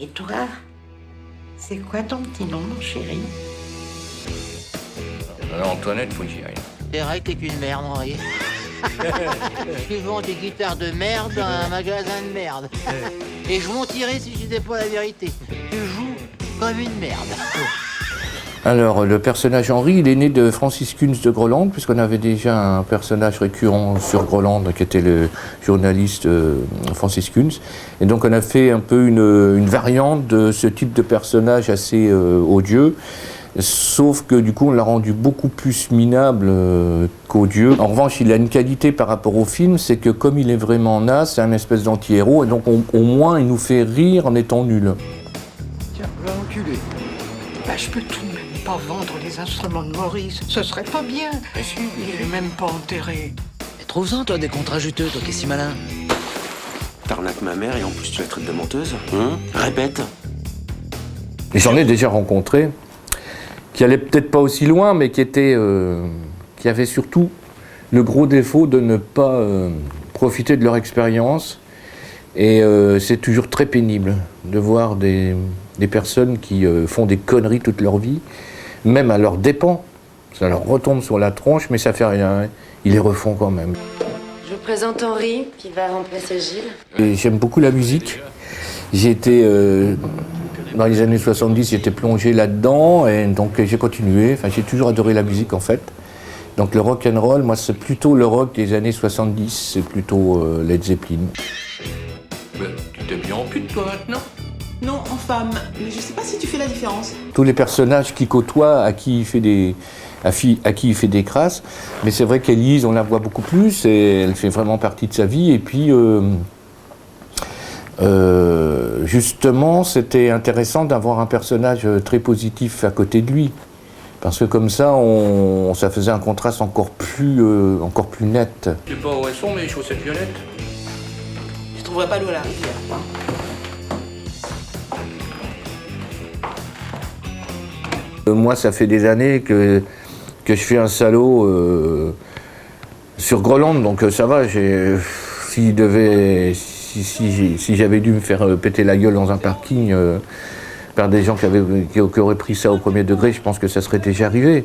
Et toi, c'est quoi ton petit nom, mon chéri? Alors Antoinette, faut que j'y aille. C'est vrai que t'es qu'une merde, Henri. Tu vends des guitares de merde dans un magasin de merde. Et je mentirais si je disais pas la vérité. Tu joues comme une merde. Alors, le personnage Henri, il est né de Francis Kunz de Groland, puisqu'on avait déjà un personnage récurrent sur Groland, qui était le journaliste Francis Kunz. Et donc, on a fait un peu une variante de ce type de personnage assez odieux, sauf que du coup, on l'a rendu beaucoup plus minable qu'odieux. En revanche, il a une qualité par rapport au film, c'est que comme il est vraiment naze, c'est un espèce d'anti-héros, et donc au moins, il nous fait rire en étant nul. Tiens, l'enculé. Bah, je peux tout de même pas vendre les instruments de Maurice. Ce serait pas bien. Mais si. Il est même pas enterré. Trouve-en, toi, des contrats juteux, toi qui es si malin. T'arnaques ma mère et en plus tu la traites de menteuse. Répète. Et j'en ai déjà rencontré, qui allaient peut-être pas aussi loin, mais qui avaient surtout le gros défaut de ne pas profiter de leur expérience. Et c'est toujours très pénible de voir des personnes qui font des conneries toute leur vie, même à leurs dépens. Ça leur retombe sur la tronche, mais ça fait rien, hein. Ils les refont quand même. Je vous présente Henri, qui va remplacer Gilles. Et j'aime beaucoup la musique. J'ai été, dans les années 70, j'étais plongé là-dedans, et donc j'ai continué. Enfin, j'ai toujours adoré la musique, en fait. Donc le rock and roll, moi, c'est plutôt le rock des années 70, c'est plutôt Led Zeppelin. Tu t'es bien en pute, toi, maintenant? Non, en femme. Mais je sais pas si tu fais la différence. Tous les personnages qu'il côtoie, à qui il fait des crasses, mais c'est vrai qu'Élise, on la voit beaucoup plus, et elle fait vraiment partie de sa vie, et puis justement, c'était intéressant d'avoir un personnage très positif à côté de lui, parce que comme ça, ça faisait un contraste encore plus net. Je sais pas où elles sont, mes chaussettes violettes. Je trouverai pas l'eau à la rivière. Moi, ça fait des années que je fais un salaud sur Groland, donc ça va. Si j'avais dû me faire péter la gueule dans un parking par des gens qui auraient pris ça au premier degré, je pense que ça serait déjà arrivé.